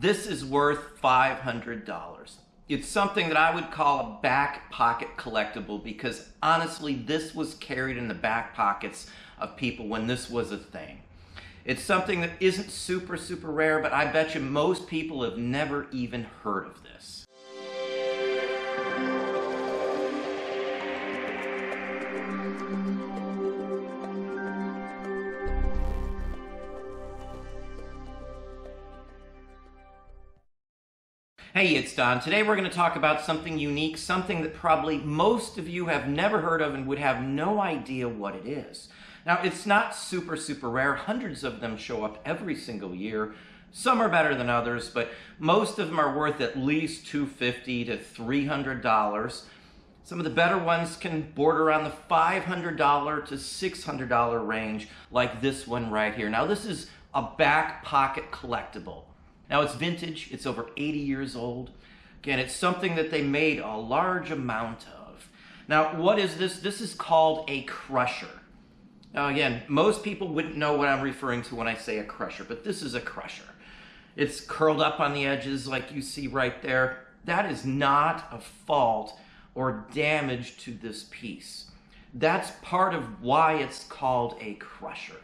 This is worth $500. It's something that I would call a back pocket collectible because honestly, this was carried in the back pockets of people when this was a thing. It's something that isn't super rare, but I bet you most people have never even heard of this. Hey, it's Don. Today we're going to talk about something unique, something that probably most of you have never heard of and would have no idea what it is. Now, it's not super rare. Hundreds of them show up every single year. Some are better than others, but most of them are worth at least $250 to $300. Some of the better ones can border on the $500 to $600 range, like this one right here. Now, this is a back pocket collectible. Now, it's vintage, it's over 80 years old. Again, it's something that they made a large amount of. Now, what is this? This is called a crusher. Now, again, most people wouldn't know what I'm referring to when I say a crusher, but this is a crusher. It's curled up on the edges like you see right there. That is not a fault or damage to this piece. That's part of why it's called a crusher.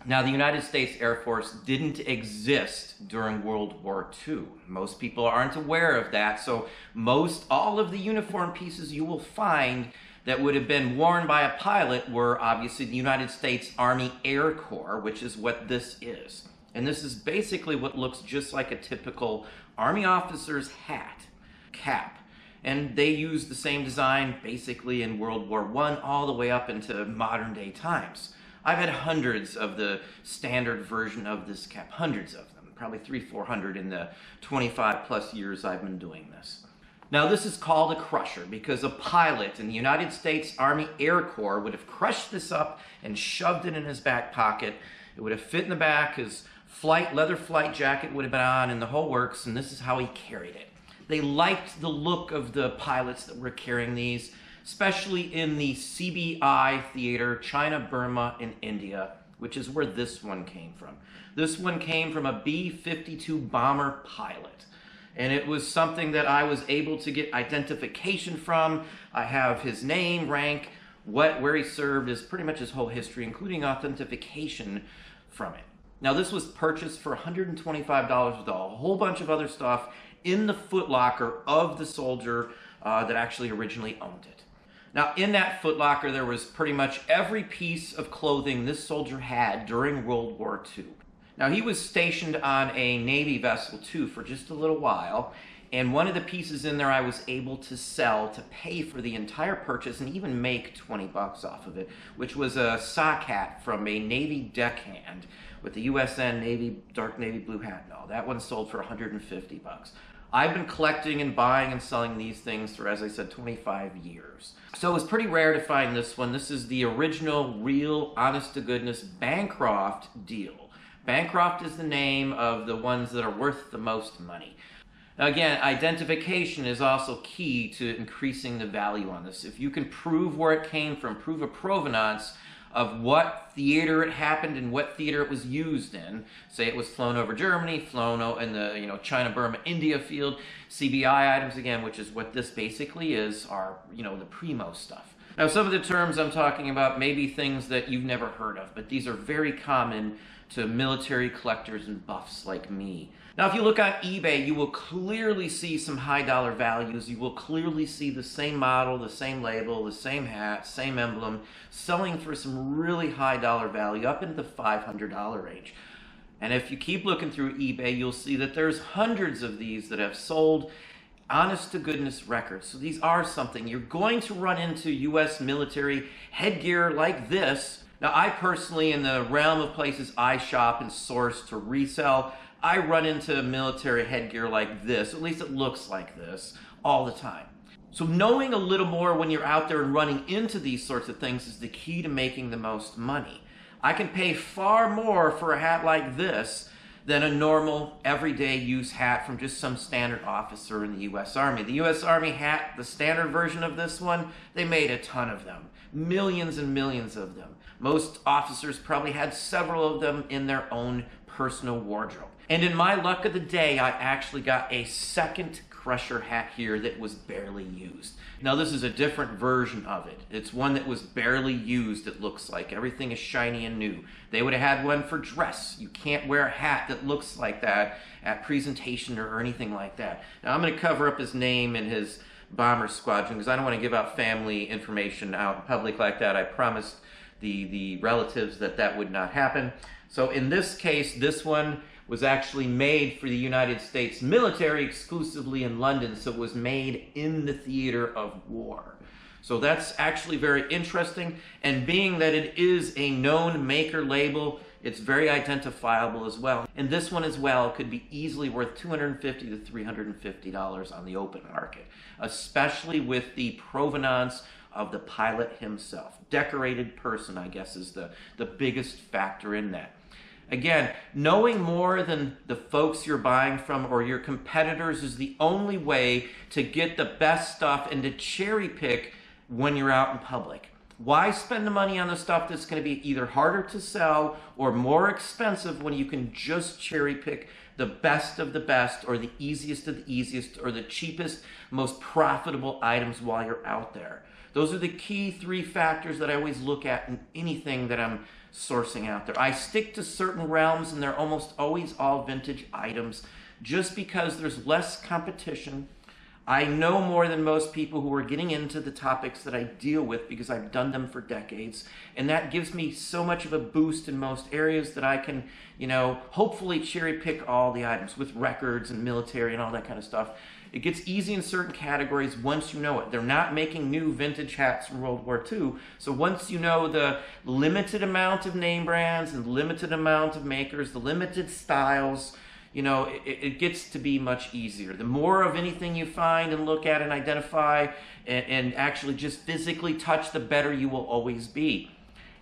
Now, the United States Air Force didn't exist during World War II. Most people aren't aware of that, so all of the uniform pieces you will find that would have been worn by a pilot were obviously the United States Army Air Corps, which is what this is. And this is basically what looks just like a typical Army officer's hat, cap. And they used the same design basically in World War I all the way up into modern day times. I've had hundreds of the standard version of this cap, hundreds of them, probably 300-400 in the 25+ years I've been doing this. Now, this is called a crusher because a pilot in the United States Army Air Corps would have crushed this up and shoved it in his back pocket. It would have fit in the back, his leather flight jacket would have been on, and the whole works, and this is how he carried it. They liked the look of the pilots that were carrying these, especially in the CBI theater, China, Burma, and India, which is where this one came from. This one came from a B-52 bomber pilot, and it was something that I was able to get identification from. I have his name, rank, where he served, is pretty much his whole history, including authentication from it. Now, this was purchased for $125 with a whole bunch of other stuff in the footlocker of the soldier that actually originally owned it. Now, in that footlocker, there was pretty much every piece of clothing this soldier had during World War II. Now, he was stationed on a Navy vessel, too, for just a little while, and one of the pieces in there I was able to sell to pay for the entire purchase and even make 20 bucks off of it, which was a sock hat from a Navy deckhand with the USN Navy, dark navy blue hat and all. That one sold for 150 bucks. I've been collecting and buying and selling these things for, as I said, 25 years. So it was pretty rare to find this one. This is the original, real, honest-to-goodness Bancroft deal. Bancroft is the name of the ones that are worth the most money. Now again, identification is also key to increasing the value on this. If you can prove where it came from, prove a provenance of what theater it happened and what theater it was used in. Say it was flown over Germany, flown in the China, Burma, India field. CBI items again, which is what this basically is, are the primo stuff. Now, some of the terms I'm talking about may be things that you've never heard of, but these are very common to military collectors and buffs like me. Now, if you look on eBay, you will clearly see some high dollar values. You will clearly see the same model, the same label, the same hat, same emblem, selling for some really high dollar value, up into the $500 range. And if you keep looking through eBay, you'll see that there's hundreds of these that have sold honest-to-goodness records. So these are something. You're going to run into U.S. military headgear like this. Now, I personally, in the realm of places I shop and source to resell, I run into military headgear like this, at least it looks like this, all the time. So knowing a little more when you're out there and running into these sorts of things is the key to making the most money. I can pay far more for a hat like this than a normal, everyday use hat from just some standard officer in the U.S. Army. The U.S. Army hat, the standard version of this one, they made a ton of them. Millions and millions of them. Most officers probably had several of them in their own personal wardrobe. And in my luck of the day, I actually got a second Crusher hat here that was barely used. Now this is a different version of it. It's one that was barely used, it looks like. Everything is shiny and new. They would have had one for dress. You can't wear a hat that looks like that at presentation or anything like that. Now I'm going to cover up his name and his bomber squadron because I don't want to give out family information out in public like that. I promised the relatives that that would not happen. So in this case, this one was actually made for the United States military exclusively in London, so it was made in the theater of war. So that's actually very interesting, and being that it is a known maker label, it's very identifiable as well. And this one as well could be easily worth $250 to $350 on the open market, especially with the provenance of the pilot himself. Decorated person, I guess, is the biggest factor in that. Again, knowing more than the folks you're buying from or your competitors is the only way to get the best stuff and to cherry pick when you're out in public. Why spend the money on the stuff that's going to be either harder to sell or more expensive when you can just cherry pick the best of the best or the easiest of the easiest or the cheapest, most profitable items while you're out there? Those are the key three factors that I always look at in anything that I'm sourcing out there. I stick to certain realms and they're almost always all vintage items just because there's less competition. I know more than most people who are getting into the topics that I deal with because I've done them for decades, and that gives me so much of a boost in most areas that I can, hopefully cherry pick all the items with records and military and all that kind of stuff. It gets easy in certain categories once you know it. They're not making new vintage hats from World War II. So once you know the limited amount of name brands and limited amount of makers, the limited styles, it gets to be much easier. The more of anything you find and look at and identify and actually just physically touch, the better you will always be.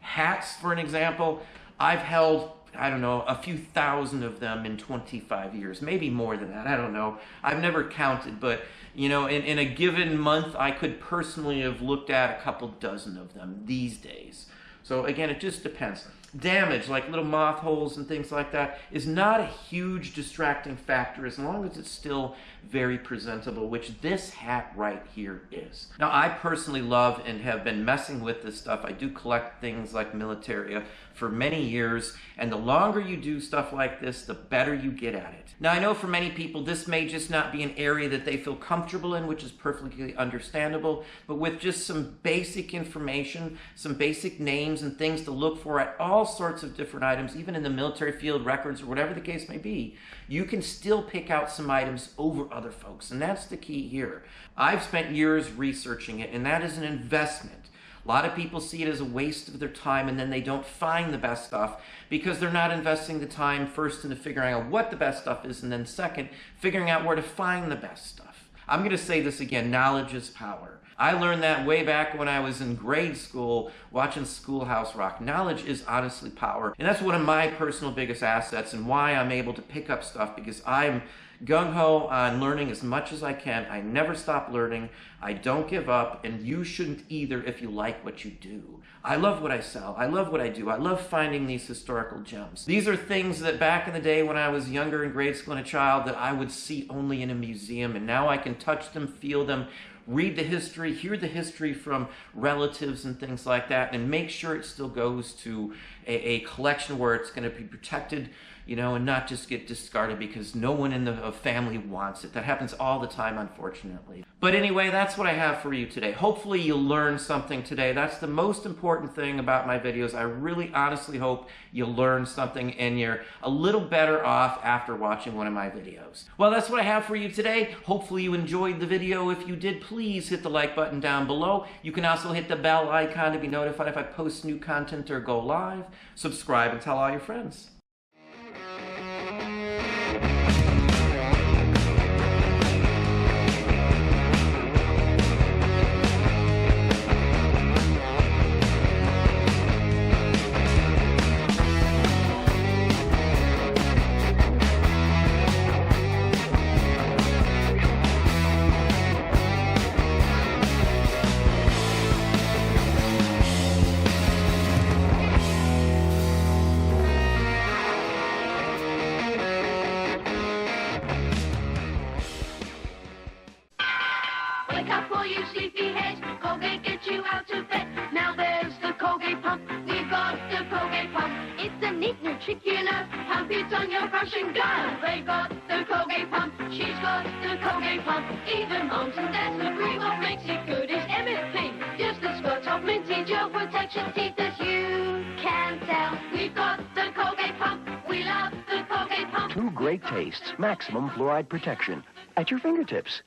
Hats, for an example, I've held, I don't know, a few thousand of them in 25 years, maybe more than that, I don't know. I've never counted, but in a given month, I could personally have looked at a couple dozen of them these days. So again, it just depends. Damage, like little moth holes and things like that, is not a huge distracting factor as long as it's still very presentable, which this hat right here is. Now, I personally love and have been messing with this stuff. I do collect things like militaria for many years, and the longer you do stuff like this, the better you get at it. Now, I know for many people, this may just not be an area that they feel comfortable in, which is perfectly understandable, but with just some basic information, some basic names and things to look for at all sorts of different items, even in the military field, records, or whatever the case may be, you can still pick out some items over other folks, and that's the key here. I've spent years researching it, and that is an investment. A lot of people see it as a waste of their time, and then they don't find the best stuff because they're not investing the time first into figuring out what the best stuff is, and then second, figuring out where to find the best stuff. I'm going to say this again, knowledge is power. I learned that way back when I was in grade school watching Schoolhouse Rock. Knowledge is honestly power, and that's one of my personal biggest assets and why I'm able to pick up stuff, because I'm gung-ho on learning as much as I can. I never stop learning. I don't give up, and you shouldn't either if you like what you do. I love what I sell. I love what I do. I love finding these historical gems. These are things that back in the day when I was younger in grade school and a child that I would see only in a museum, and now I can touch them, feel them, read the history, hear the history from relatives and things like that, and make sure it still goes to a collection where it's going to be protected, and not just get discarded because no one in the family wants it. That happens all the time, unfortunately. But anyway, that's what I have for you today. Hopefully you learned something today. That's the most important thing about my videos. I really honestly hope you learned something and you're a little better off after watching one of my videos. Well, that's what I have for you today. Hopefully you enjoyed the video. If you did, please hit the like button down below. You can also hit the bell icon to be notified if I post new content or go live. Subscribe and tell all your friends. for you sleepyheads. Colgate gets you out of bed. Now there's the Colgate pump. We've got the Colgate pump. It's a neat new trick, you know. Pump it on your brush and go. They got the Colgate pump. She's got the Colgate pump. Even moms and dads agree what makes it good is MFP. Just a squirt of minty gel protects your teeth that you can tell. We've got the Colgate pump. We love the Colgate pump. Two great tastes, maximum fluoride protection at your fingertips.